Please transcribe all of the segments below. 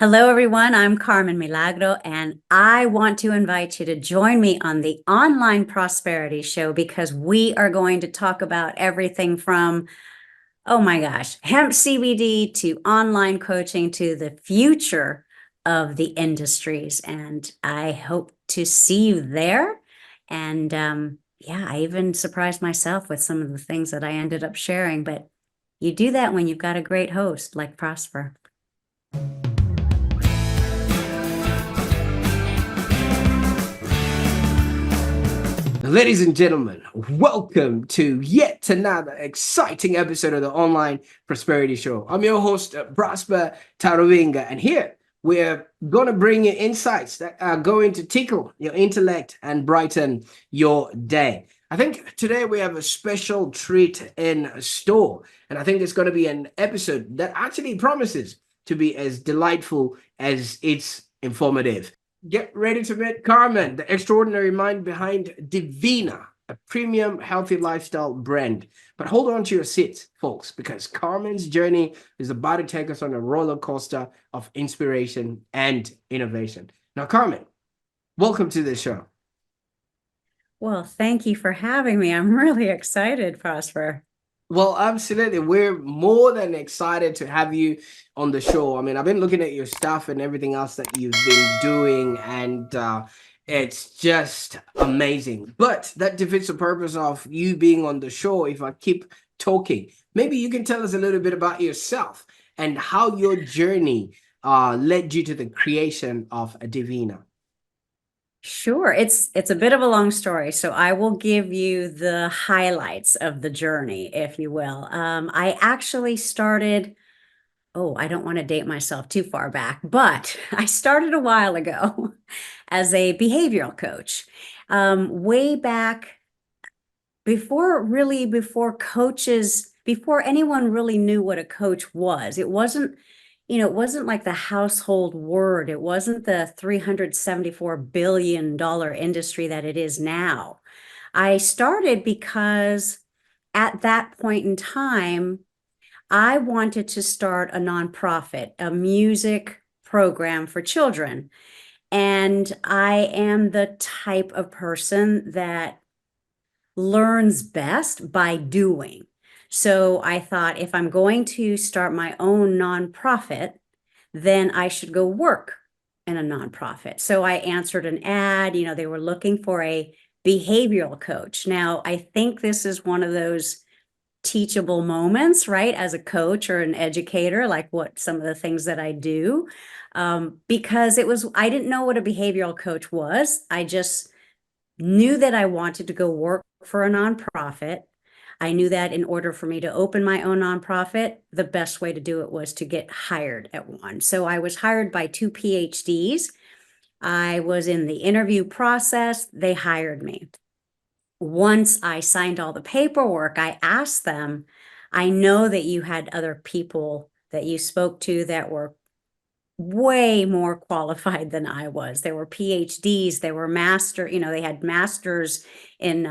Hello, everyone. I'm Carmen Milagro, and I want to invite you to join me on the Online Prosperity Show because we are going to talk about everything from, oh my gosh, hemp CBD to online coaching to the future of the industries. And I hope to see you there. And yeah, I even surprised myself with some of the things that I ended up sharing. But you do that when you've got a great host like Prosper. Ladies and gentlemen, welcome to yet another exciting episode of the Online Prosperity Show. I'm your host, Prosper Taruvinga, and here we're going to bring you insights that are going to tickle your intellect and brighten your day. I think today we have a special treat in store, and I think it's going to be an episode that actually promises to be as delightful as it's informative. Get ready to meet Carmen, the extraordinary mind behind DIVINA, a premium healthy lifestyle brand. But hold on to your seats, folks, because Carmen's journey is about to take us on a roller coaster of inspiration and innovation. Now, Carmen, welcome to the show. Well, thank you for having me. I'm really excited, Prosper. Well, absolutely. We're more than excited to have you on the show. I mean, I've been looking at your stuff and everything else that you've been doing, and it's just amazing. But that defeats the purpose of you being on the show if I keep talking. Maybe you can tell us a little bit about yourself and how your journey led you to the creation of Divina. Sure, it's a bit of a long story, so I will give you the highlights of the journey, if you will. I actually started, oh, I don't want to date myself too far back, but I started a while ago as a behavioral coach. Way back before anyone really knew what a coach was. It wasn't like the household word. It wasn't the $374 billion industry that it is now. I started because at that point in time, I wanted to start a nonprofit, a music program for children. And I am the type of person that learns best by doing. So I thought if I'm going to start my own nonprofit, then I should go work in a nonprofit. So I answered an ad, they were looking for a behavioral coach. Now, I think this is one of those teachable moments, right? As a coach or an educator, like what some of the things that I do, because I didn't know what a behavioral coach was. I just knew that I wanted to go work for a nonprofit. I knew that in order for me to open my own nonprofit, the best way to do it was to get hired at one. So I was hired by two PhDs. I was in the interview process. They hired me. Once I signed all the paperwork, I asked them, I know that you had other people that you spoke to that were way more qualified than I was. There were PhDs, they were they had masters in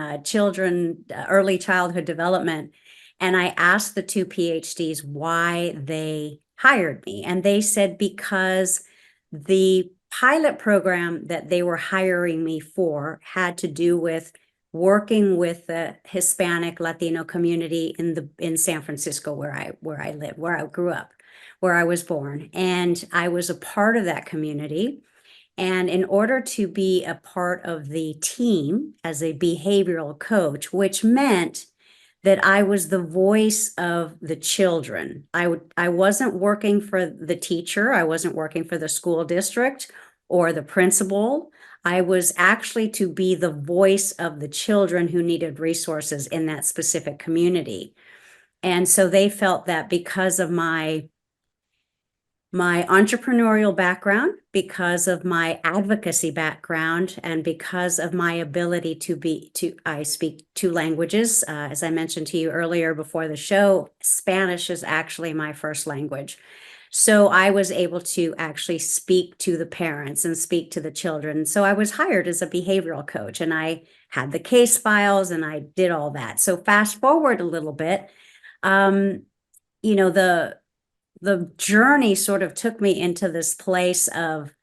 early childhood development. And I asked the two PhDs why they hired me. And they said because the pilot program that they were hiring me for had to do with working with the Hispanic Latino community in San Francisco, where I live, where I grew up, where I was born. And I was a part of that community. And in order to be a part of the team as a behavioral coach, which meant that I was the voice of the children. I wasn't working for the teacher. I wasn't working for the school district or the principal. I was actually to be the voice of the children who needed resources in that specific community. And so they felt that because of my entrepreneurial background, because of my advocacy background, and because of my ability I speak two languages. As I mentioned to you earlier before the show, Spanish is actually my first language. So I was able to actually speak to the parents and speak to the children. So I was hired as a behavioral coach, and I had the case files and I did all that. So fast forward a little bit, the the journey sort of took me into this place of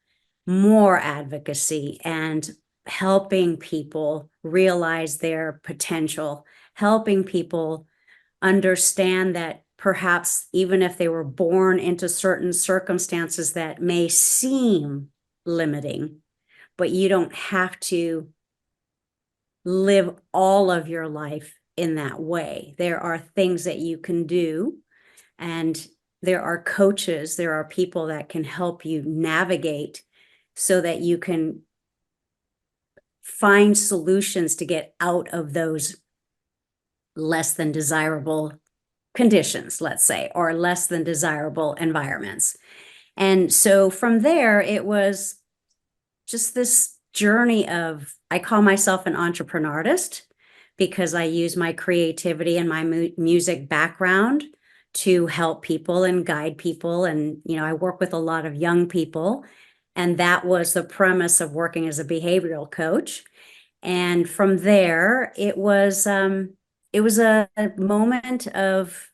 more advocacy and helping people realize their potential, helping people understand that perhaps even if they were born into certain circumstances that may seem limiting, but you don't have to live all of your life in that way. There are things that you can do, and there are coaches, there are people that can help you navigate so that you can find solutions to get out of those less than desirable conditions, let's say, or less than desirable environments. And so from there, it was just this journey of, I call myself an entrepreneurist because I use my creativity and my music background to help people and guide people. And, I work with a lot of young people. And that was the premise of working as a behavioral coach. And from there, it was a moment of,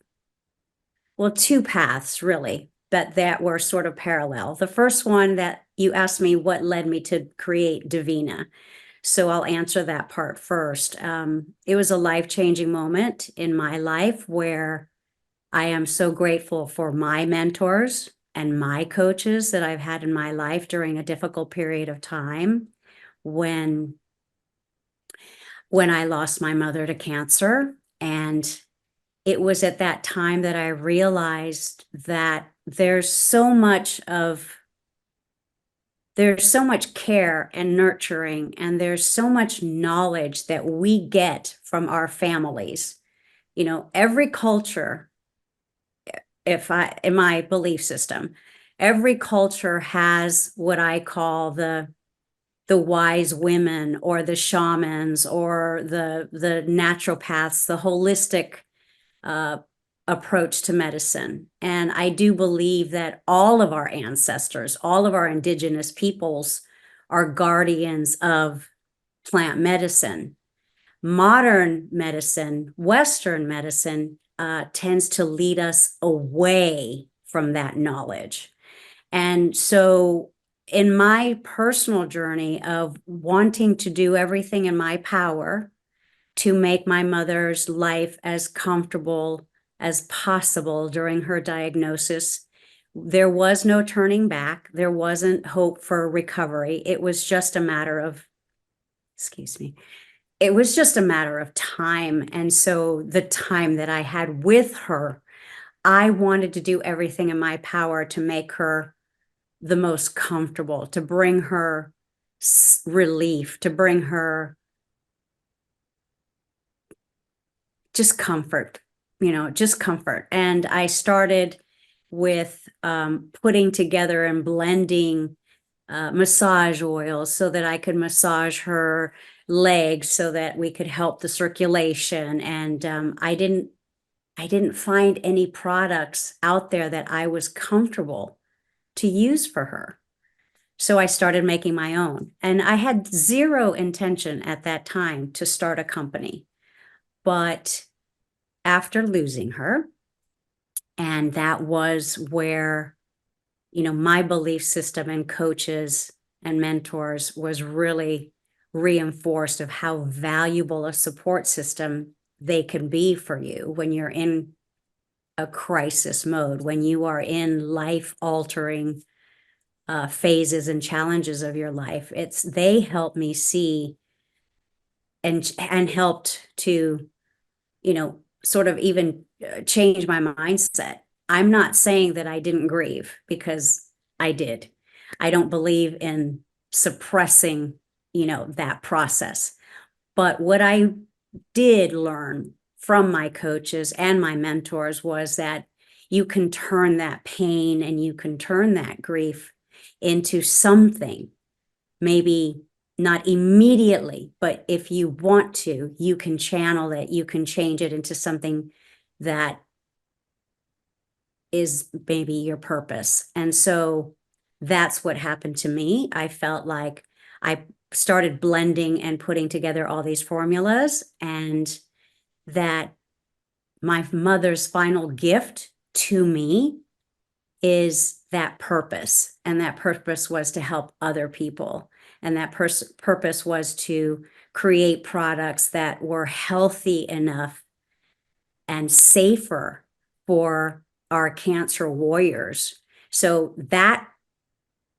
well, two paths really, that were sort of parallel. The first one that you asked me what led me to create DIVINA. So I'll answer that part first. It was a life-changing moment in my life where I am so grateful for my mentors and my coaches that I've had in my life during a difficult period of time when I lost my mother to cancer. And it was at that time that I realized that there's so much care and nurturing, and there's so much knowledge that we get from our families. Every culture, in my belief system, every culture has what I call the wise women or the shamans or the naturopaths, the holistic approach to medicine. And I do believe that all of our ancestors, all of our indigenous peoples are guardians of plant medicine. Modern medicine, Western medicine, tends to lead us away from that knowledge. And so in my personal journey of wanting to do everything in my power to make my mother's life as comfortable as possible during her diagnosis, there was no turning back. There wasn't hope for recovery. It was just a matter of, it was just a matter of time. And so the time that I had with her, I wanted to do everything in my power to make her the most comfortable, to bring her relief, to bring her just comfort, just comfort. And I started with putting together and blending massage oils so that I could massage her legs so that we could help the circulation. And I didn't find any products out there that I was comfortable to use for her. So I started making my own. And I had zero intention at that time to start a company. But after losing her, and that was where, my belief system and coaches and mentors was really reinforced of how valuable a support system they can be for you when you're in a crisis mode, when you are in life-altering phases and challenges of your life. They helped me see and helped to, sort of even change my mindset. I'm not saying that I didn't grieve, because I did. I don't believe in suppressing, that process. But what I did learn from my coaches and my mentors was that you can turn that pain and you can turn that grief into something, maybe not immediately, but if you want to, you can channel it, you can change it into something that is maybe your purpose. And so that's what happened to me. I felt like I started blending and putting together all these formulas, and that my mother's final gift to me is that purpose. And that purpose was to help other people. And that purpose was to create products that were healthy enough and safer for our cancer warriors. So that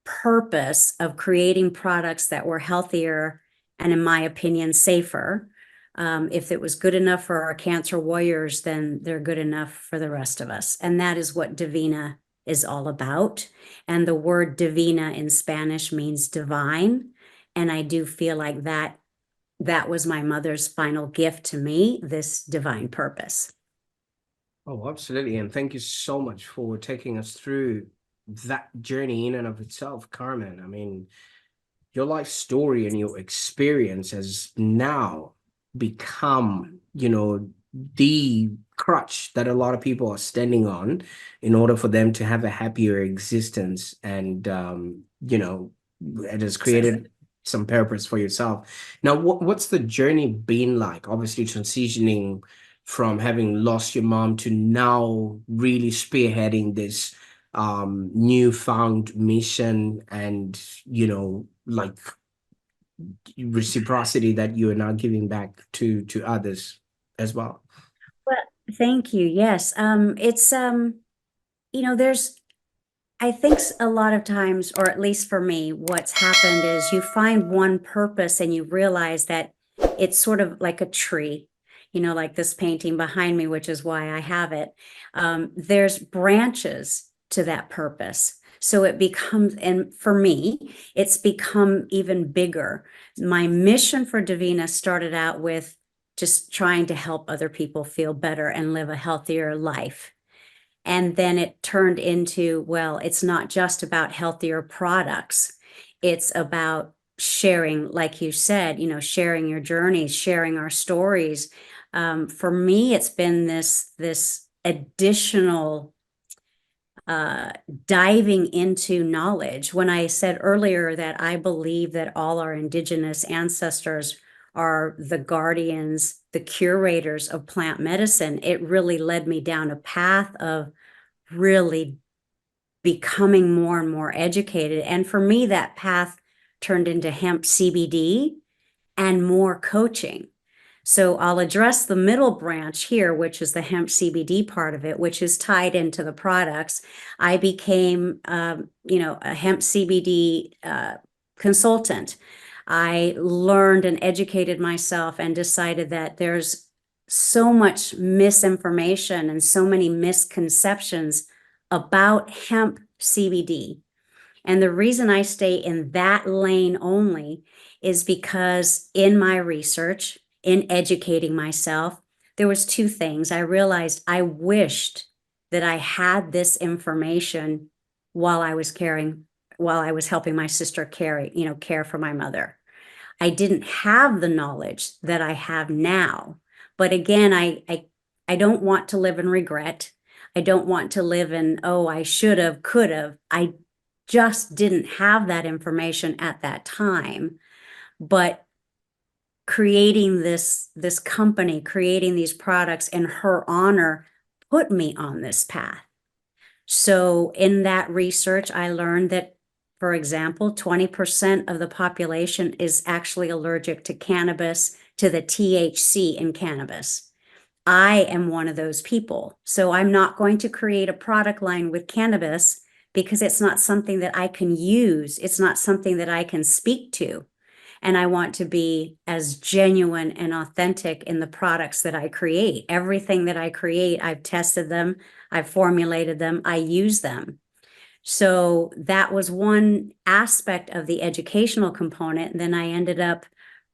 purpose of creating products that were healthier and, in my opinion, safer, if it was good enough for our cancer warriors, then they're good enough for the rest of us. And that is what Divina is all about. And the word Divina in Spanish means divine. And I do feel like that was my mother's final gift to me, this divine purpose. Oh, absolutely. And thank you so much for taking us through that journey in and of itself, Carmen. I mean, your life story and your experience has now become, the crutch that a lot of people are standing on in order for them to have a happier existence. And, it has created some purpose for yourself. Now, what's the journey been like? Obviously, transitioning from having lost your mom to now really spearheading this newfound mission and like reciprocity that you are now giving back to others as well. Well, thank you. Yes. It's there's I think a lot of times, or at least for me, what's happened is you find one purpose and you realize that it's sort of like a tree, like this painting behind me, which is why I have it. There's branches to that purpose. So it becomes, and for me, it's become even bigger. My mission for Divina started out with just trying to help other people feel better and live a healthier life. And then it turned into, well, it's not just about healthier products. It's about sharing, like you said, sharing your journeys, sharing our stories. For me, it's been this additional diving into knowledge. When I said earlier that I believe that all our indigenous ancestors are the guardians, the curators of plant medicine, it really led me down a path of really becoming more and more educated. And for me, that path turned into hemp CBD and more coaching. So I'll address the middle branch here, which is the hemp CBD part of it, which is tied into the products. I became, a hemp CBD consultant. I learned and educated myself and decided that there's so much misinformation and so many misconceptions about hemp CBD. And the reason I stay in that lane only is because in my research, in educating myself, there was two things. I realized I wished that I had this information while I was helping my sister care for my mother. I didn't have the knowledge that I have now. But again, I don't want to live in regret. I don't want to live in, oh, I should have, could have. I just didn't have that information at that time. But creating this company, creating these products in her honor put me on this path. So in that research, I learned that, for example, 20% of the population is actually allergic to cannabis, to the THC in cannabis. I am one of those people. So I'm not going to create a product line with cannabis because it's not something that I can use. It's not something that I can speak to. And I want to be as genuine and authentic in the products that I create. Everything that I create, I've tested them, I've formulated them, I use them. So that was one aspect of the educational component. And then I ended up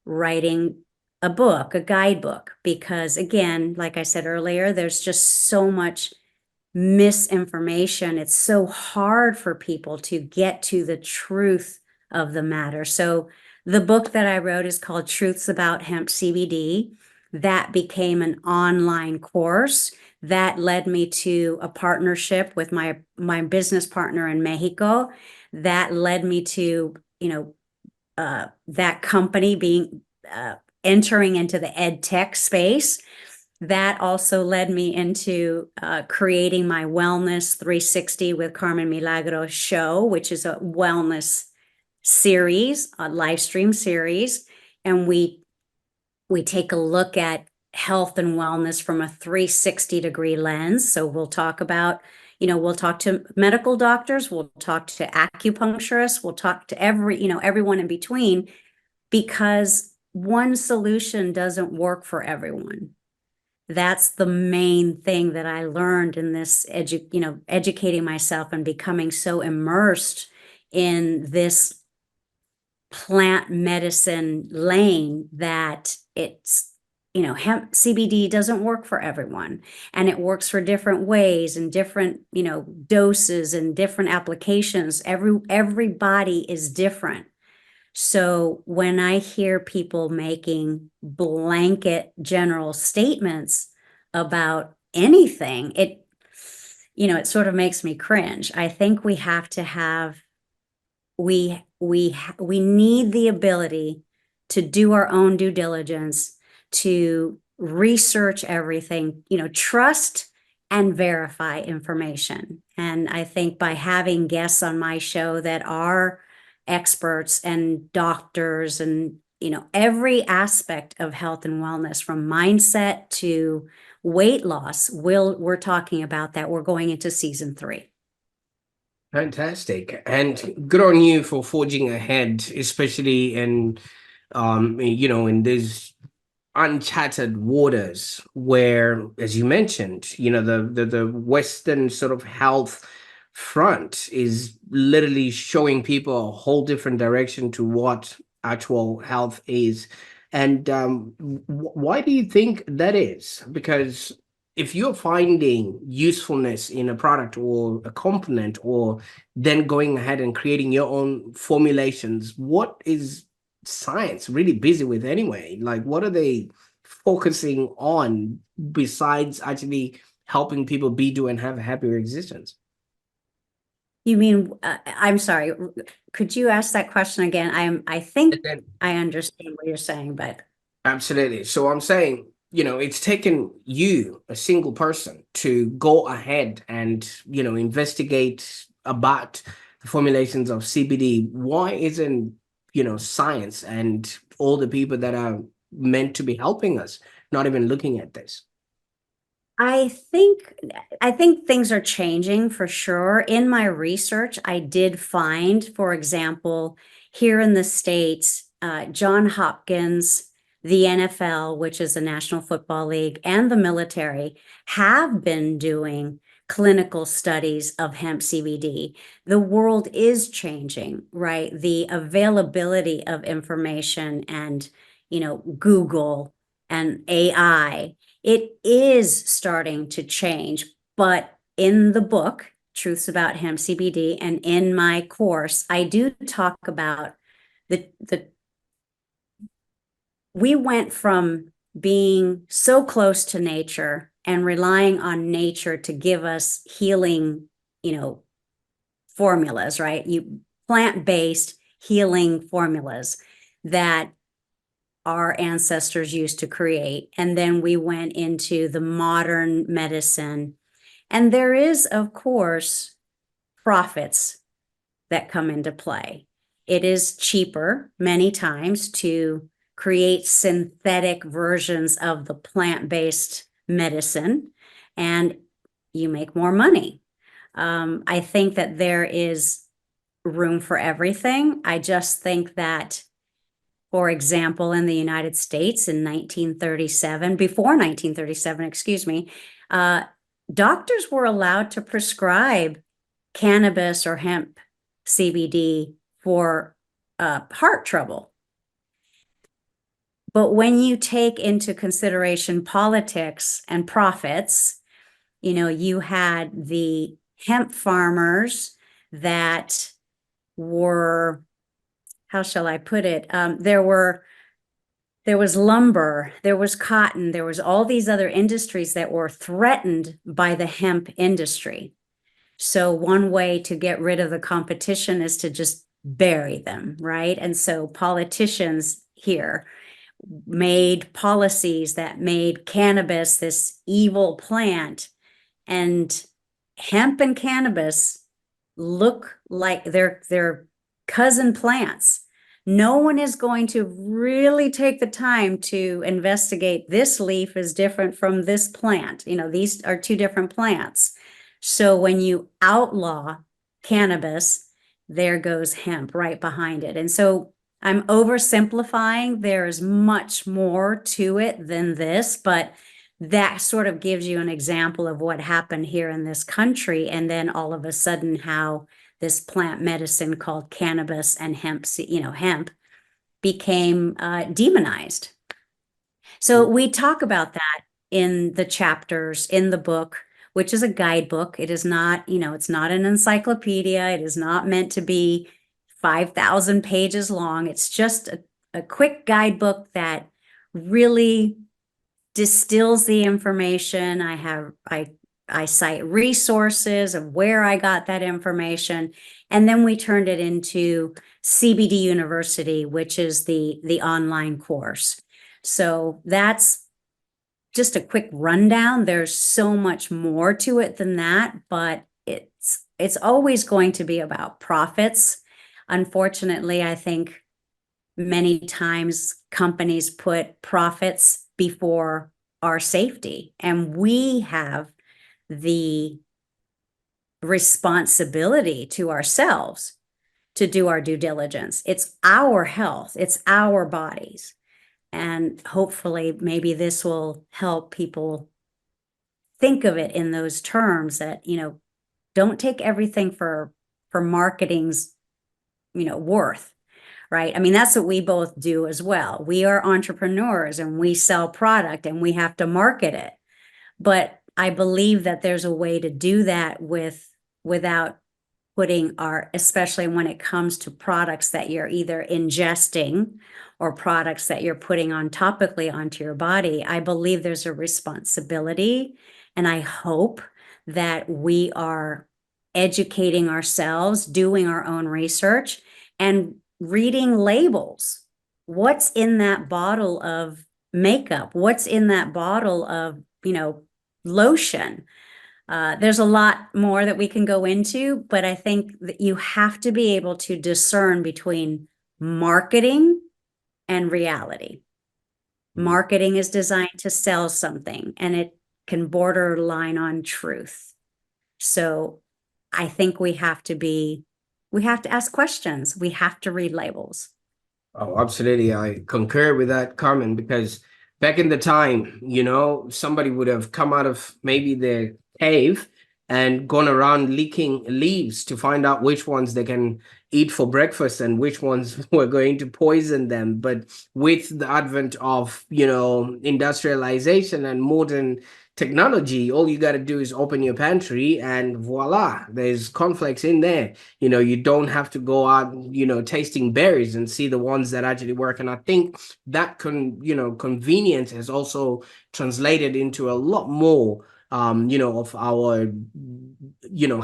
writing a book, a guidebook, because again, like I said earlier, there's just so much misinformation. It's so hard for people to get to the truth of the matter. So the book that I wrote is called Truths About Hemp CBD. That became an online course that led me to a partnership with my business partner in Mexico. That led me to, that company being entering into the ed tech space. that also led me into creating my Wellness 360 with Carmen Milagro show, which is a wellness series, a live stream series. And we take a look at health and wellness from a 360-degree lens. So we'll talk about, we'll talk to medical doctors, we'll talk to acupuncturists, we'll talk to everyone in between, because one solution doesn't work for everyone. That's the main thing that I learned in this educating myself and becoming so immersed in this plant medicine lane, that it's, hemp CBD doesn't work for everyone, and it works for different ways and different, doses and different applications. Everybody is different. So when I hear people making blanket general statements about anything, it sort of makes me cringe. I think we have to have, we need the ability to do our own due diligence, to research everything, trust and verify information. And I think by having guests on my show that are experts and doctors and, every aspect of health and wellness, from mindset to weight loss, we're talking about that. We're going into season 3. Fantastic. And good on you for forging ahead, especially in in these uncharted waters where, as you mentioned, the Western sort of health front is literally showing people a whole different direction to what actual health is. And why do you think that is? Because if you're finding usefulness in a product or a component, or then going ahead and creating your own formulations, what is science really busy with anyway? Like, what are they focusing on besides actually helping people be, do, and have a happier existence? You mean, I'm sorry, could you ask that question again? I think And then, I understand what you're saying, but absolutely. So I'm saying, it's taken you, a single person, to go ahead and, investigate about the formulations of CBD. Why isn't, science and all the people that are meant to be helping us not even looking at this? I think things are changing for sure. In my research, I did find, for example, here in the States, John Hopkins, the NFL, which is the National Football League, and the military have been doing clinical studies of hemp CBD. The world is changing, right? The availability of information and, Google and AI, it is starting to change. But in the book, Truths About Hemp CBD, and in my course, I do talk about the we went from being so close to nature and relying on nature to give us healing, formulas, right? Plant-based healing formulas that our ancestors used to create. And then we went into the modern medicine. And there is, of course, profits that come into play. It is cheaper many times to create synthetic versions of the plant-based medicine, and you make more money. I think that there is room for everything. I just think that, for example, in the United States in 1937, before 1937, excuse me, doctors were allowed to prescribe cannabis or hemp CBD for heart trouble. But when you take into consideration politics and profits, you had the hemp farmers that were, how shall I put it? There was lumber, there was cotton, there was all these other industries that were threatened by the hemp industry. So one way to get rid of the competition is to just bury them, right? And so politicians here made policies that made cannabis this evil plant, and hemp and cannabis look like they're cousin plants. No one is going to really take the time to investigate this leaf is different from this plant. These are two different plants. So when you outlaw cannabis, there goes hemp right behind it. And so I'm oversimplifying. There is much more to it than this, but that sort of gives you an example of what happened here in this country. And then all of a sudden how this plant medicine called cannabis and hemp became demonized. So we talk about that in the chapters in the book, which is a guidebook. It is not, it's not an encyclopedia. It is not meant to be 5,000 pages long. It's just a quick guidebook that really distills the information. I cite resources of where I got that information, and then we turned it into CBD University, which is the online course. So that's just a quick rundown. There's so much more to it than that, but it's always going to be about profits. Unfortunately, I think many times companies put profits before our safety, and we have the responsibility to ourselves to do our due diligence. It's our health, it's our bodies. And hopefully maybe this will help people think of it in those terms that, don't take everything for marketing's, worth, right? I mean, that's what we both do as well. We are entrepreneurs and we sell product and we have to market it. But I believe that there's a way to do that without putting especially when it comes to products that you're either ingesting or products that you're putting on topically onto your body. I believe there's a responsibility, and I hope that we are educating ourselves, doing our own research, and reading labels. What's in that bottle of makeup? What's in that bottle of, lotion? There's a lot more that we can go into, but I think that you have to be able to discern between marketing and reality. Marketing is designed to sell something, and it can borderline on truth. So I think we have to ask questions. We have to read labels. Oh, absolutely. I concur with that, Carmen, because back in the time, somebody would have come out of maybe their cave and gone around licking leaves to find out which ones they can eat for breakfast and which ones were going to poison them. But with the advent of, industrialization and modern technology, all you got to do is open your pantry and voila, there's cornflakes in there. You don't have to go out, tasting berries and see the ones that actually work. And I think that convenience has also translated into a lot more of our,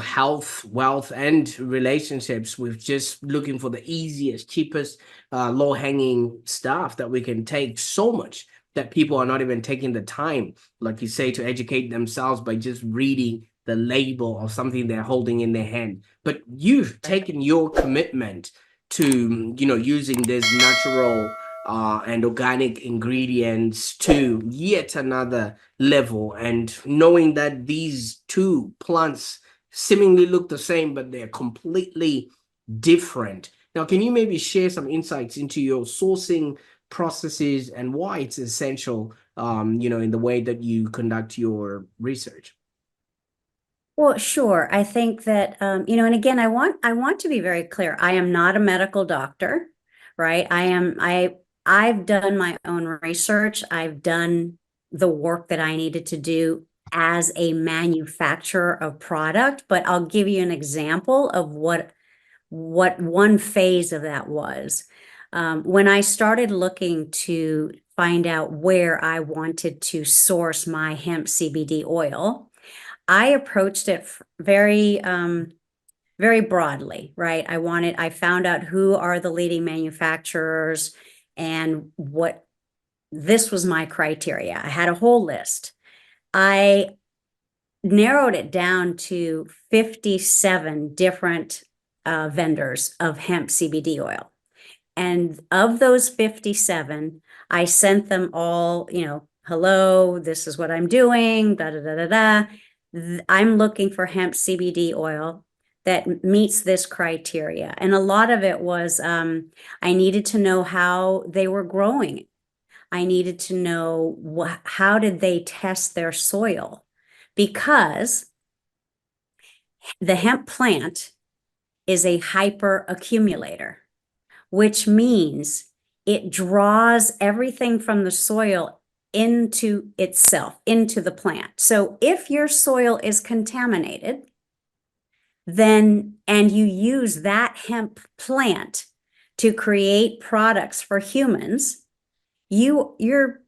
health, wealth, and relationships with just looking for the easiest, cheapest, low-hanging stuff that we can take, so much that people are not even taking the time, like you say, to educate themselves by just reading the label of something they're holding in their hand. But you've taken your commitment to, using this natural and organic ingredients to yet another level, and knowing that these two plants seemingly look the same, but they're completely different. Now, can you maybe share some insights into your sourcing processes and why it's essential, in the way that you conduct your research? Well, sure. I think that, and again, I want to be very clear. I am not a medical doctor, right? I've done my own research. I've done the work that I needed to do as a manufacturer of product, but I'll give you an example of what one phase of that was. When I started looking to find out where I wanted to source my hemp CBD oil, I approached it very, very broadly, right? I found out who are the leading manufacturers and what this was my criteria. I had a whole list. I narrowed it down to 57 different vendors of hemp CBD oil. And of those 57, I sent them all, hello, this is what I'm doing, da da da da da. I'm looking for hemp CBD oil that meets this criteria. And a lot of it was I needed to know how they were growing. I needed to know how did they test their soil, because the hemp plant is a hyper accumulator, which means it draws everything from the soil into itself, into the plant. So if your soil is contaminated, then, and you use that hemp plant to create products for humans, you're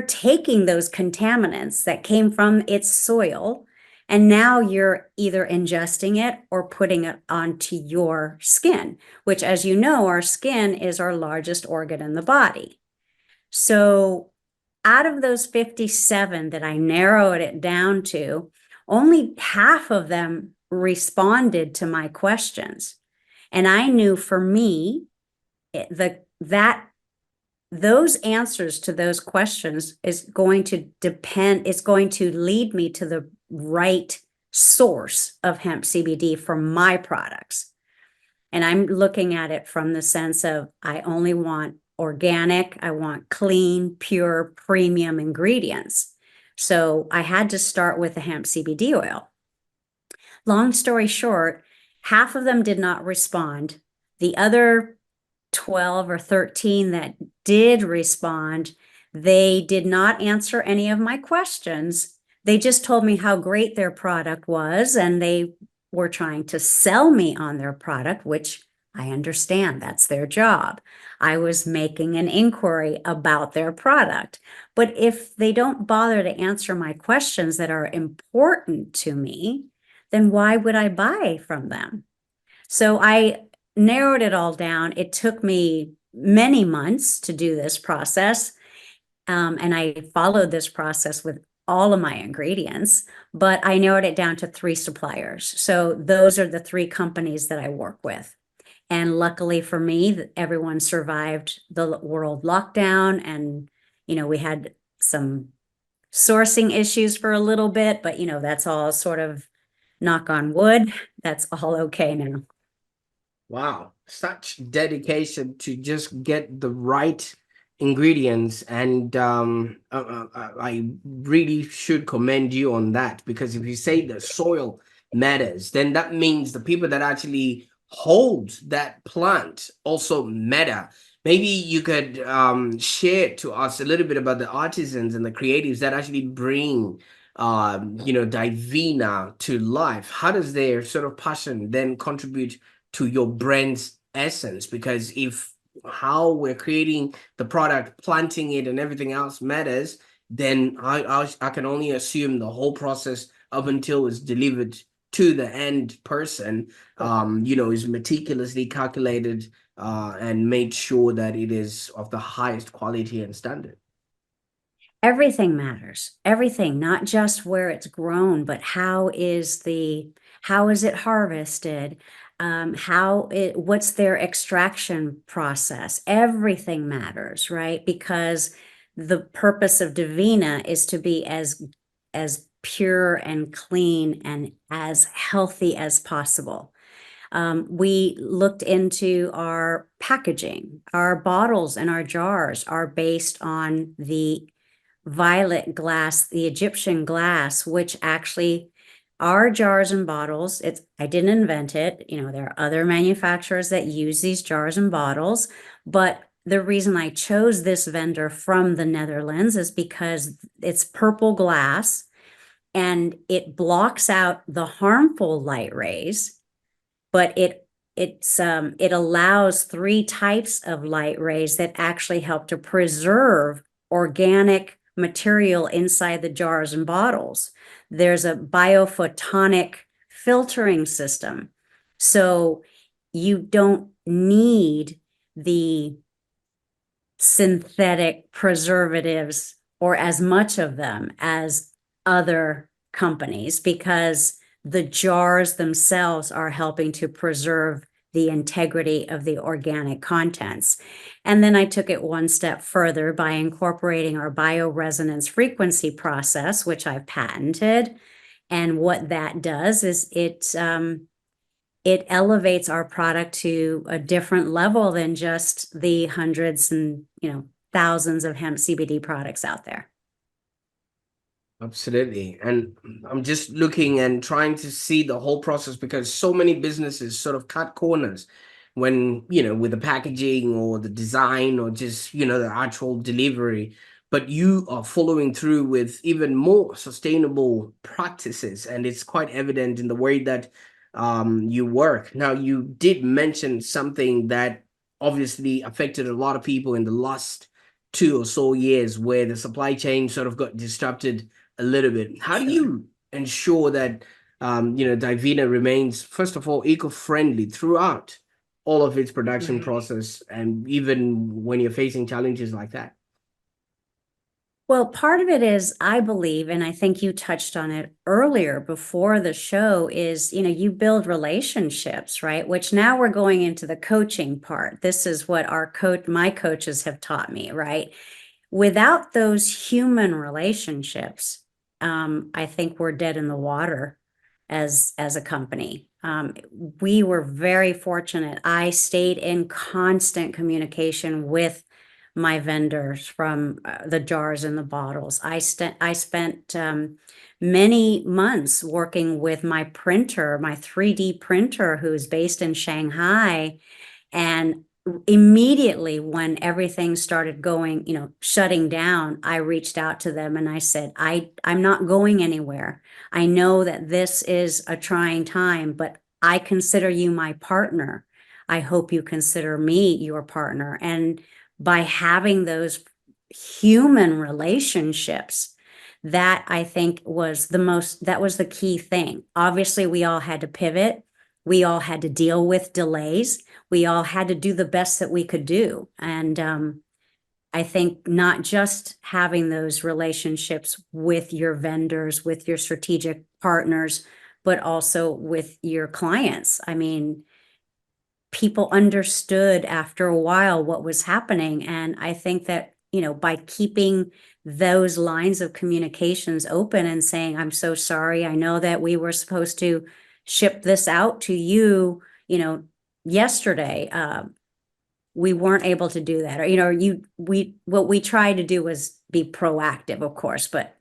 taking those contaminants that came from its soil, and now you're either ingesting it or putting it onto your skin, which, as you know, our skin is our largest organ in the body. So out of those 57 that I narrowed it down to, only half of them responded to my questions. And I knew for me, those answers to those questions is going to depend, it's going to lead me to the right source of hemp CBD for my products. And I'm looking at it from the sense of I only want organic, I want clean, pure, premium ingredients. So I had to start with the hemp CBD oil. Long story short, half of them did not respond. The other 12 or 13 that did respond, they did not answer any of my questions. They just told me how great their product was, and they were trying to sell me on their product, which I understand, that's their job. I was making an inquiry about their product. But if they don't bother to answer my questions that are important to me, then why would I buy from them? So I narrowed it all down. It took me many months to do this process. And I followed this process with all of my ingredients, but I narrowed it down to 3 suppliers. So those are the 3 companies that I work with. And luckily for me, everyone survived the world lockdown, and, we had some sourcing issues for a little bit, but, that's all sort of, knock on wood, that's all okay now. Wow, such dedication to just get the right ingredients, and I really should commend you on that, because if you say the soil matters, then that means the people that actually hold that plant also matter. Maybe you could share to us a little bit about the artisans and the creatives that actually bring Divina to life. How does their sort of passion then contribute to your brand's essence? Because if how we're creating the product, planting it, and everything else matters, then I can only assume the whole process up until it's delivered to the end person, is meticulously calculated and made sure that it is of the highest quality and standard. Everything matters. Everything, not just where it's grown, but how is it harvested? What's their extraction process? Everything matters, right? Because the purpose of Divina is to be as pure and clean and as healthy as possible. We looked into our packaging. Our bottles and our jars are based on the violet glass, the Egyptian glass, which actually our jars and bottles, I didn't invent it. There are other manufacturers that use these jars and bottles, but the reason I chose this vendor from the Netherlands is because it's purple glass and it blocks out the harmful light rays, but it allows 3 types of light rays that actually help to preserve organic material inside the jars and bottles. There's a biophotonic filtering system. So you don't need the synthetic preservatives or as much of them as other companies, because the jars themselves are helping to preserve the integrity of the organic contents. And then I took it one step further by incorporating our bioresonance frequency process, which I've patented. And what that does is it elevates our product to a different level than just the hundreds and, thousands of hemp CBD products out there. Absolutely. And I'm just looking and trying to see the whole process, because so many businesses sort of cut corners when, with the packaging or the design or just, the actual delivery. But you are following through with even more sustainable practices. And it's quite evident in the way that you work. Now, you did mention something that obviously affected a lot of people in the last 2 or so years, where the supply chain sort of got disrupted a little bit. How do Sure. you ensure that Divina remains, first of all, eco-friendly throughout all of its production Right. process, and even when you're facing challenges like that? Well, part of it is, I believe, and I think you touched on it earlier before the show, is, you build relationships, right? Which now we're going into the coaching part. This is what my coaches have taught me, right? Without those human relationships, I think we're dead in the water as a company. We were very fortunate. I stayed in constant communication with my vendors from the jars and the bottles. I spent many months working with my printer, my 3D printer, who's based in Shanghai. And immediately when everything started going, shutting down, I reached out to them and I said, I'm not going anywhere. I know that this is a trying time, but I consider you my partner. I hope you consider me your partner. And by having those human relationships, that I think that was the key thing. Obviously, we all had to pivot. We all had to deal with delays. We all had to do the best that we could do. And I think not just having those relationships with your vendors, with your strategic partners, but also with your clients. I mean, people understood after a while what was happening. And I think that, by keeping those lines of communications open and saying, I'm so sorry, I know that we were supposed to ship this out to you, yesterday, we weren't able to do that. Or, what we tried to do was be proactive, of course, but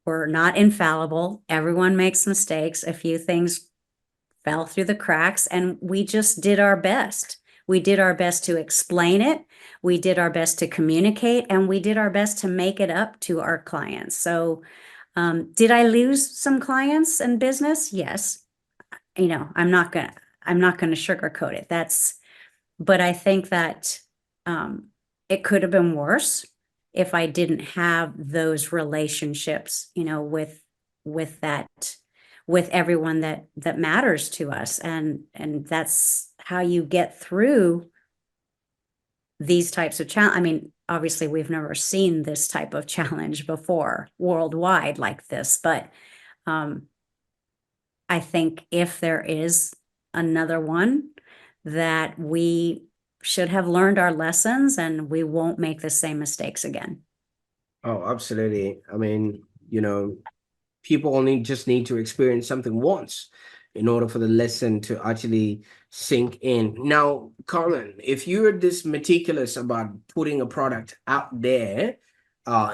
we're not infallible. Everyone makes mistakes. A few things fell through the cracks, and we just did our best. We did our best to explain it. We did our best to communicate, and we did our best to make it up to our clients. So, did I lose some clients and business? Yes. I'm not gonna sugarcoat it. But I think that it could have been worse if I didn't have those relationships, with everyone that matters to us. And that's how you get through these types of challenge. I mean, obviously we've never seen this type of challenge before worldwide like this, but I think if there is another one, that we should have learned our lessons and we won't make the same mistakes again. Oh, absolutely. I mean, people only just need to experience something once in order for the lesson to actually sink in. Now, Carmen, if you're this meticulous about putting a product out there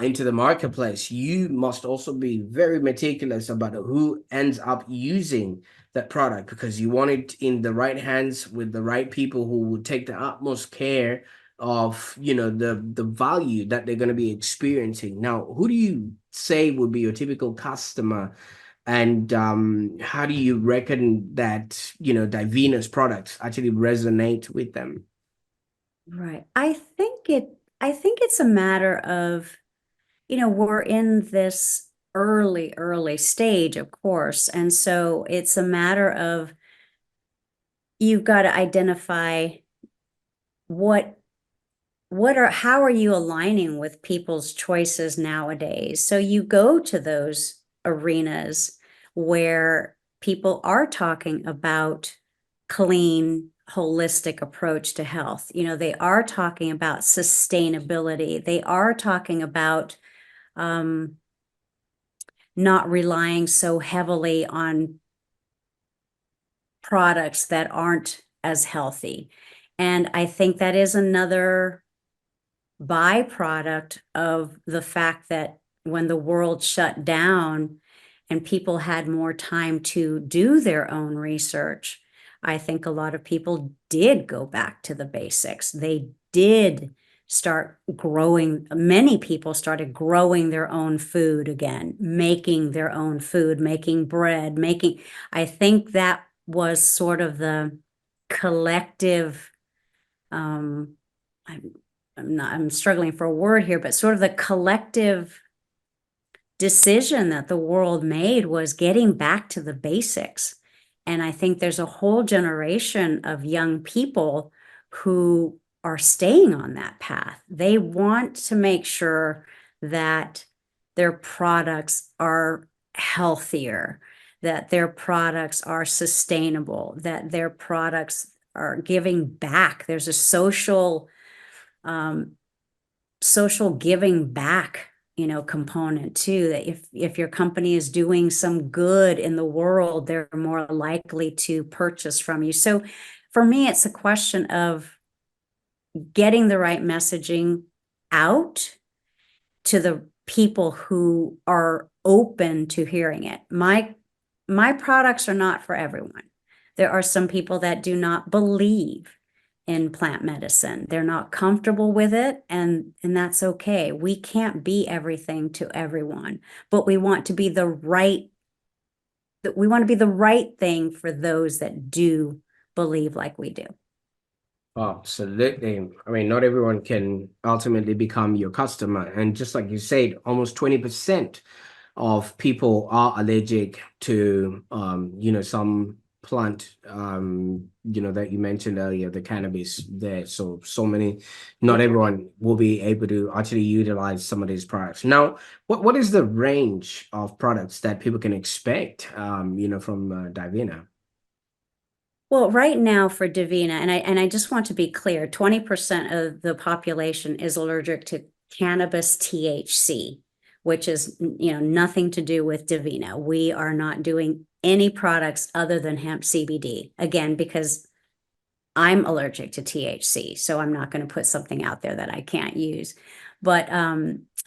into the marketplace, you must also be very meticulous about who ends up using that product, because you want it in the right hands with the right people who will take the utmost care of the value that they're going to be experiencing. Now, who do you say would be your typical customer, and how do you reckon that Divina's products actually resonate with them? Right. I think it's a matter of, we're in this early stage, of course. And so it's a matter of, you've got to identify what how are you aligning with people's choices nowadays? So you go to those arenas where people are talking about clean, holistic approach to health. They are talking about sustainability. They are talking about not relying so heavily on products that aren't as healthy. And I think that is another byproduct of the fact that when the world shut down and people had more time to do their own research, I think a lot of people did go back to the basics. They did start growing. Many people started growing their own food again, making their own food, making bread, I think that was sort of the collective, I'm I'm struggling for a word here, but sort of the collective decision that the world made was getting back to the basics. And I think there's a whole generation of young people who are staying on that path. They want to make sure that their products are healthier, that their products are sustainable, that their products are giving back. There's a social giving back, component too, that if your company is doing some good in the world, they're more likely to purchase from you. So for me, it's a question of getting the right messaging out to the people who are open to hearing it. My products are not for everyone. There are some people that do not believe in plant medicine. They're not comfortable with it, and that's okay. We can't be everything to everyone, but we want to be the right thing for those that do believe like we do. Oh, absolutely. I mean, not everyone can ultimately become your customer. And just like you said, almost 20% of people are allergic to, some plant, that you mentioned earlier, the cannabis there. So not everyone will be able to actually utilize some of these products. Now, what is the range of products that people can expect, from Divina? Well, right now for DIVINA, and I just want to be clear, 20% of the population is allergic to cannabis THC, which is, nothing to do with DIVINA. We are not doing any products other than hemp CBD. Again, because I'm allergic to THC, so I'm not going to put something out there that I can't use. But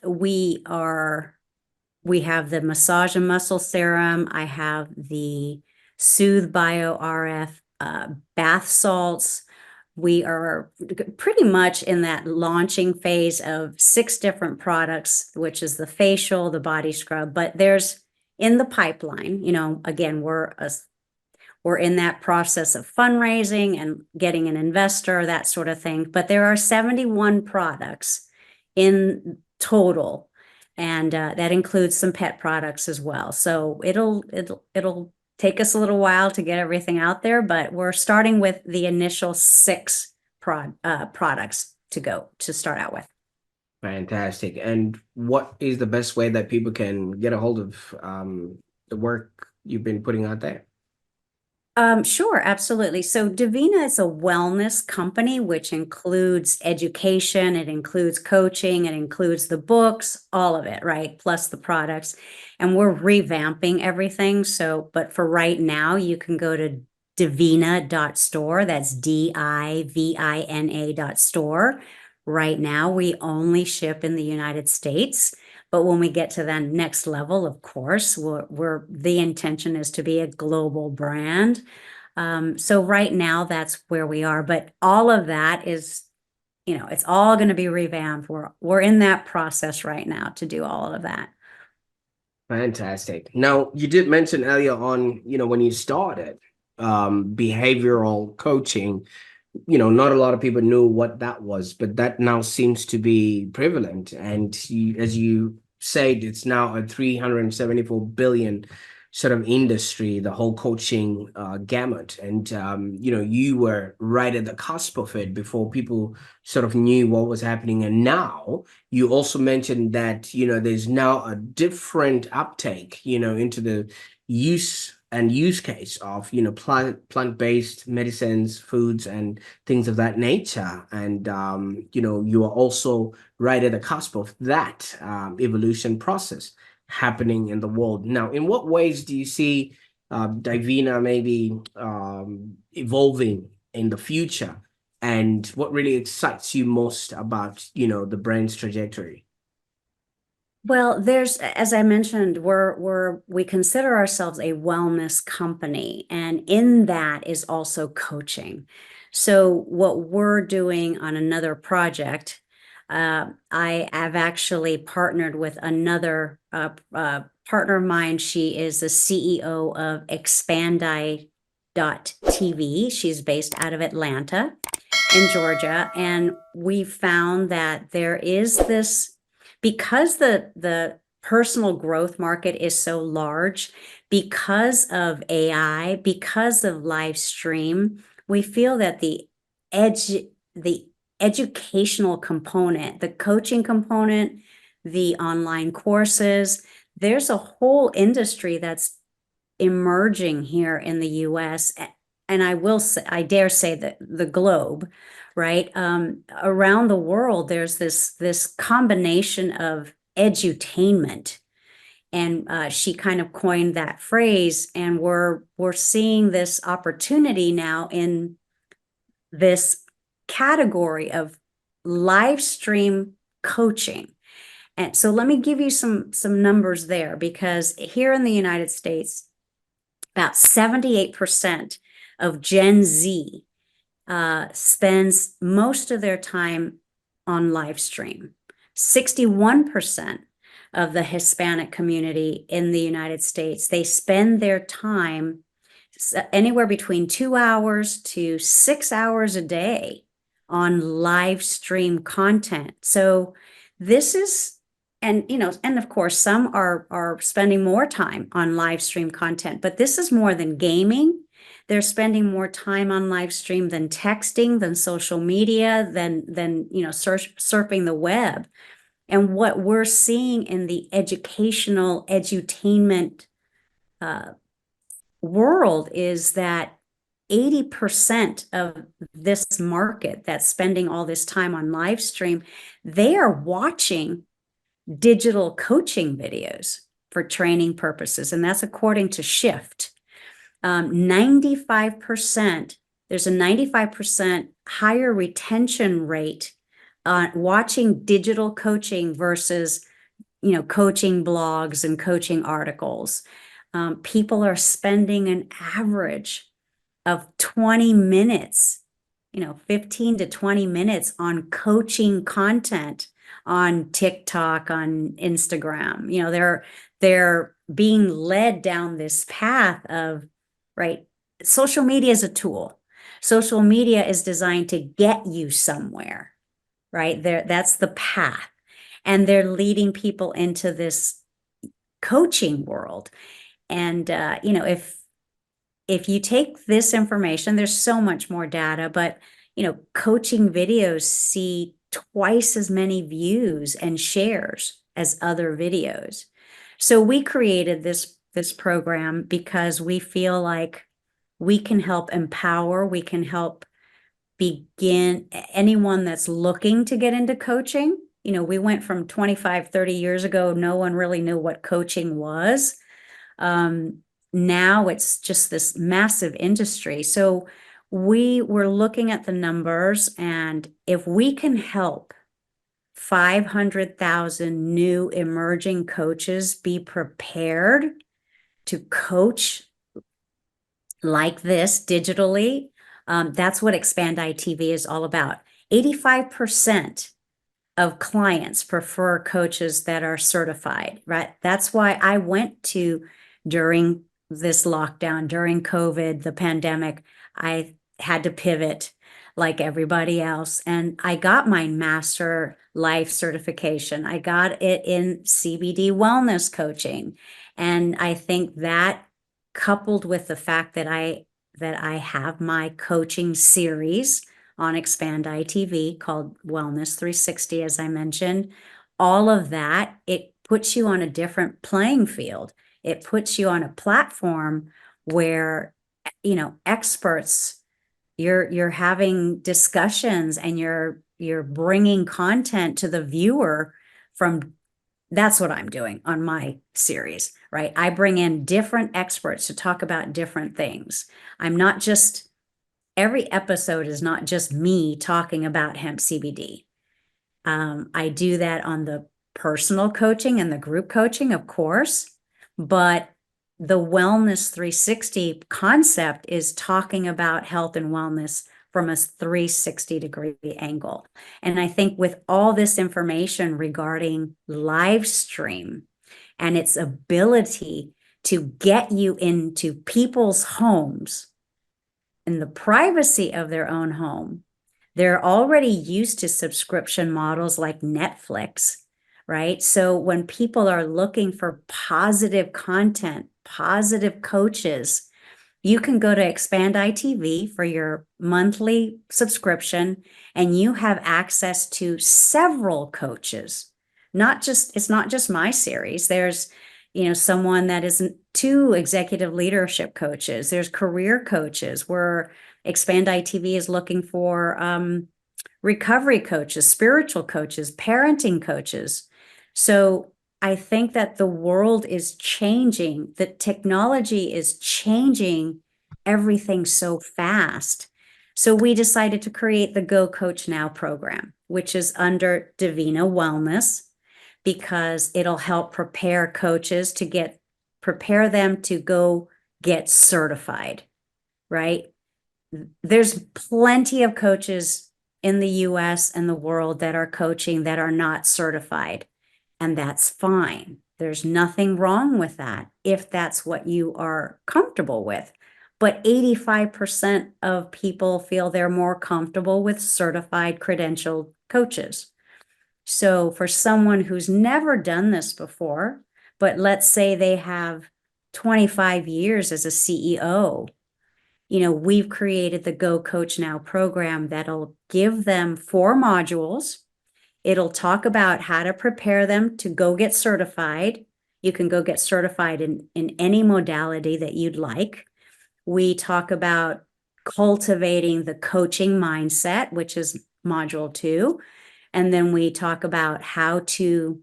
we have the massage and muscle serum. I have the Soothe Bio RF bath salts. We are pretty much in that launching phase of 6 different products, which is the facial, the body scrub, but there's in the pipeline, again, we're in that process of fundraising and getting an investor, that sort of thing. But there are 71 products in total, and that includes some pet products as well. So it'll take us a little while to get everything out there, but we're starting with the initial 6 products to start out with. Fantastic. And what is the best way that people can get a hold of the work you've been putting out there? Sure, absolutely. So DIVINA is a wellness company, which includes education, it includes coaching, it includes the books, all of it, right? Plus the products. And we're revamping everything. So, but for right now, you can go to divina.store. That's DIVINA.store. Right now, we only ship in the United States. But when we get to that next level, of course, the intention is to be a global brand. So right now, that's where we are. But all of that is, it's all going to be revamped. We're in that process right now to do all of that. Fantastic. Now, you did mention earlier on, when you started behavioral coaching, not a lot of people knew what that was, but that now seems to be prevalent. And as you said, it's now a $374 billion sort of industry, the whole coaching gamut. And, you were right at the cusp of it before people sort of knew what was happening. And now you also mentioned that, there's now a different uptake, into the use case of, plant-based medicines, foods, and things of that nature. And, you are also right at the cusp of that evolution process happening in the world. Now, in what ways do you see Divina maybe evolving in the future? And what really excites you most about, the brand's trajectory? Well, as I mentioned, we consider ourselves a wellness company, and in that is also coaching. So what we're doing on another project, I have actually partnered with another partner of mine. She is the CEO of TV. She's based out of Atlanta in Georgia, and we found that there is this, because the personal growth market is so large, because of AI, because of live stream, we feel that the educational component, the coaching component, the online courses, there's a whole industry that's emerging here in the US, and I dare say that the globe, right? Around the world, there's this combination of edutainment, and she kind of coined that phrase, and we're seeing this opportunity now in this category of live stream coaching. And so let me give you some numbers there, because here in the United States, about 78% of Gen Z spends most of their time on live stream. 61% of the Hispanic community in the United States, they spend their time anywhere between 2 hours to 6 hours a day on live stream content. So this is, and of course, some are spending more time on live stream content, but this is more than gaming. They're spending more time on live stream than texting, than social media, than surfing the web. And what we're seeing in the educational edutainment world is that 80% of this market that's spending all this time on live stream, they are watching digital coaching videos for training purposes. And that's according to Shift. 95%, there's a 95% higher retention rate on watching digital coaching versus, coaching blogs and coaching articles. People are spending an average of 20 minutes, 15 to 20 minutes on coaching content on TikTok, on Instagram. They're being led down this path of, right, social media is a tool. Social media is designed to get you somewhere, right? That's the path. And they're leading people into this coaching world. And, if you take this information, there's so much more data, but, coaching videos see twice as many views and shares as other videos. So we created this program because we feel like we can help empower, we can help begin anyone that's looking to get into coaching. We went from 25, 30 years ago, no one really knew what coaching was. Now it's just this massive industry. So we were looking at the numbers, and if we can help 500,000 new emerging coaches be prepared to coach like this digitally, that's what Expand ITV is all about. 85% of clients prefer coaches that are certified, right? That's why I went to, during this lockdown, during COVID, the pandemic, I had to pivot like everybody else. And I got my Master Life certification. I got it in CBD wellness coaching. And I think that, coupled with the fact that I have my coaching series on Expand ITV called Wellness 360, as I mentioned, all of that, it puts you on a different playing field. It puts you on a platform where, experts, you're having discussions and you're bringing content to the viewer from. That's what I'm doing on my series, right? I bring in different experts to talk about different things. Every episode is not just me talking about hemp CBD. I do that on the personal coaching and the group coaching, of course, but the Wellness 360 concept is talking about health and wellness from a 360-degree angle. And I think with all this information regarding live stream and its ability to get you into people's homes in the privacy of their own home, they're already used to subscription models like Netflix, right? So when people are looking for positive content, positive coaches, you can go to Expand ITV for your monthly subscription, and you have access to several coaches. It's not just my series. There's, someone that isn't two executive leadership coaches. There's career coaches where Expand ITV is looking for recovery coaches, spiritual coaches, parenting coaches. So I think that the world is changing. The technology is changing everything so fast. So we decided to create the Go Coach Now program, which is under DIVINA Wellness, because it'll help prepare coaches prepare them to go get certified, right? There's plenty of coaches in the US and the world that are coaching that are not certified, and that's fine. There's nothing wrong with that if that's what you are comfortable with. But 85% of people feel they're more comfortable with certified credentialed coaches. So for someone who's never done this before, but let's say they have 25 years as a CEO, we've created the Go Coach Now program that'll give them 4 modules. It'll talk about how to prepare them to go get certified. You can go get certified in any modality that you'd like. We talk about cultivating the coaching mindset, which is module 2. And then we talk about how do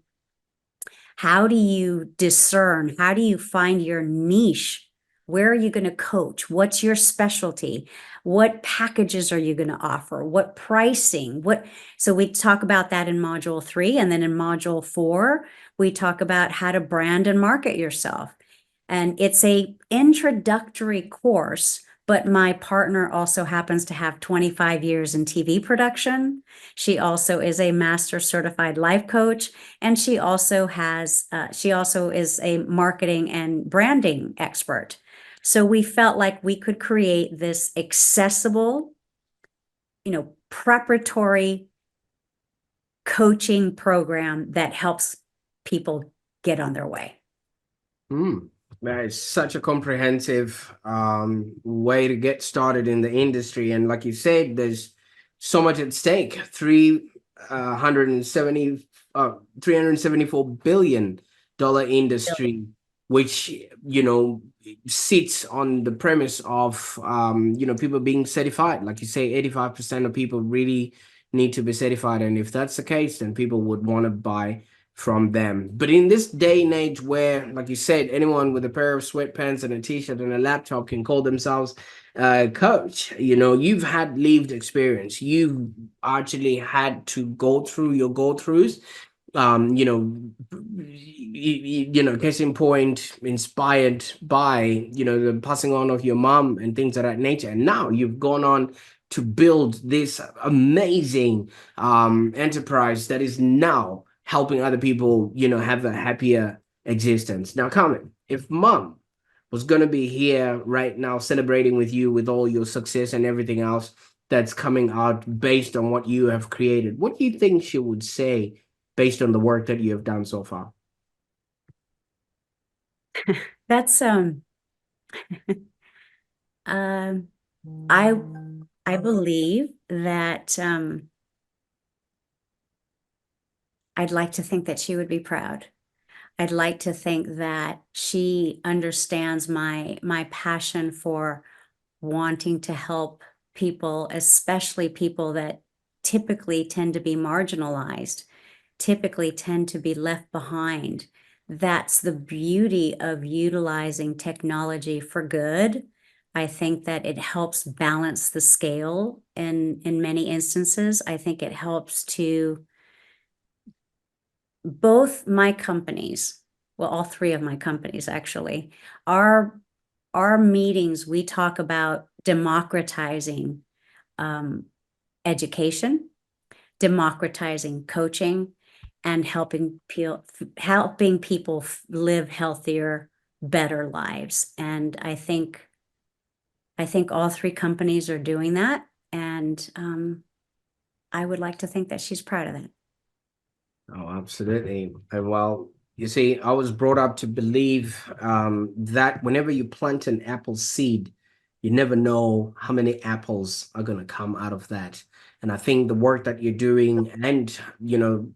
you discern? How do you find your niche? Where are you going to coach? What's your specialty? What packages are you going to offer? What pricing? So we talk about that in module 3. And then in module 4, we talk about how to brand and market yourself. And it's a introductory course, but my partner also happens to have 25 years in TV production. She also is a master certified life coach, and she also is a marketing and branding expert. So we felt like we could create this accessible, preparatory coaching program that helps people get on their way. That is such a comprehensive way to get started in the industry. And like you said, there's so much at stake. $374 billion industry, which, sits on the premise of, people being certified. Like you say, 85% of people really need to be certified. And if that's the case, then people would want to buy from them. But in this day and age where, like you said, anyone with a pair of sweatpants and a t-shirt and a laptop can call themselves a coach, you've had lived experience. You've actually had to go through your go-throughs. Case in point, inspired by, the passing on of your mom and things of that nature. And now you've gone on to build this amazing enterprise that is now helping other people, have a happier existence. Now, Carmen, if mom was going to be here right now celebrating with you with all your success and everything else that's coming out based on what you have created, what do you think she would say based on the work that you have done so far? That's um I I believe that I'd like to think that she would be proud. I'd like to think that she understands my passion for wanting to help people, especially people that typically tend to be marginalized, typically tend to be left behind. That's the beauty of utilizing technology for good. I think that it helps balance the scale in many instances. I think it helps to both my companies, well, all three of my companies actually, our meetings, we talk about democratizing education, democratizing coaching, and helping people live healthier, better lives. And I think all three companies are doing that, and I would like to think that she's proud of that. Oh, absolutely. And well, you see, I was brought up to believe that whenever you plant an apple seed, you never know how many apples are going to come out of that. And I think the work that you're doing and,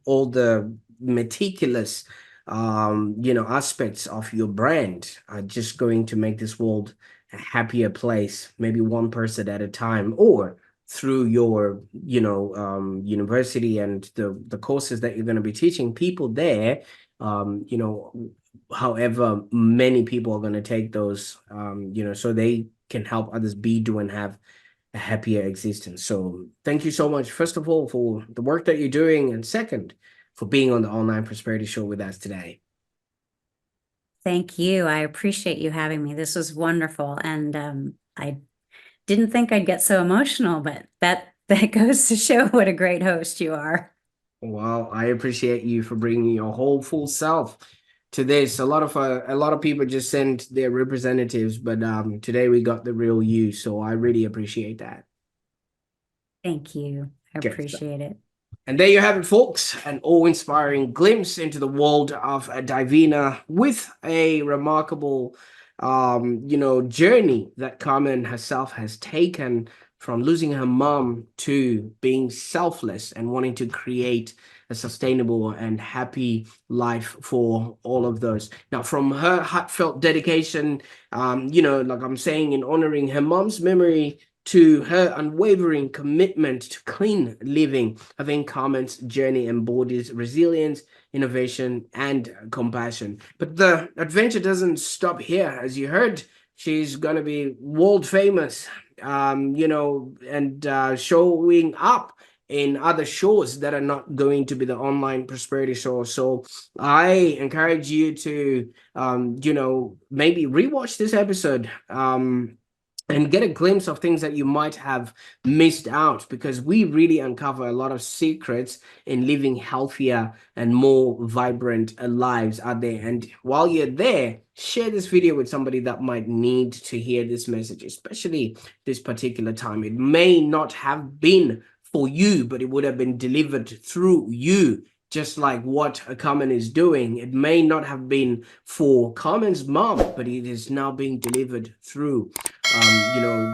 all the meticulous, aspects of your brand are just going to make this world a happier place, maybe one person at a time, or through your university and the courses that you're going to be teaching people there, however many people are going to take those, so they can help others be, do, and have a happier existence. So thank you so much, first of all, for the work that you're doing, and second, for being on the Online Prosperity Show with us today. Thank you. I appreciate you having me. This was wonderful. And I didn't think I'd get so emotional, but that goes to show what a great host you are. Well, I appreciate you for bringing your whole full self to this. A lot of people just send their representatives, but today we got the real you. So I really appreciate that. Thank you. I Okay. appreciate it. And there you have it, folks, an awe-inspiring glimpse into the world of Divina with a remarkable, journey that Carmen herself has taken from losing her mom to being selfless and wanting to create a sustainable and happy life for all of those. Now, from her heartfelt dedication, like I'm saying, in honoring her mom's memory, to her unwavering commitment to clean living, I think Carmen's journey embodies resilience, innovation, and compassion. But the adventure doesn't stop here. As you heard, she's going to be world famous, and showing up in other shows that are not going to be the Online Prosperity Show. So I encourage you to, maybe rewatch this episode. And get a glimpse of things that you might have missed out, because we really uncover a lot of secrets in living healthier and more vibrant lives out there. And while you're there, share this video with somebody that might need to hear this message, especially this particular time. It may not have been for you, but it would have been delivered through you. Just like what Carmen is doing, it may not have been for Carmen's mom, but it is now being delivered through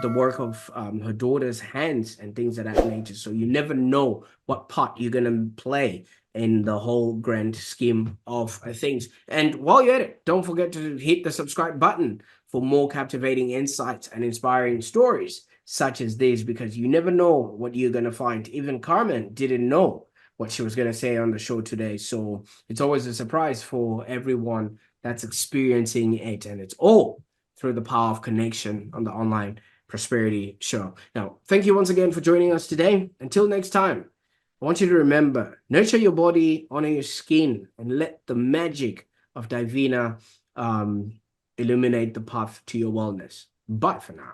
the work of her daughter's hands and things of that nature. So you never know what part you're going to play in the whole grand scheme of things. And while you're at it, don't forget to hit the subscribe button for more captivating insights and inspiring stories such as these, because you never know what you're going to find. Even Carmen didn't know what she was going to say on the show today. So it's always a surprise for everyone that's experiencing it. And it's all through the power of connection on the Online Prosperity Show. Now, thank you once again for joining us today. Until next time, I want you to remember, nurture your body, honor your skin, and let the magic of Divina illuminate the path to your wellness. Bye for now.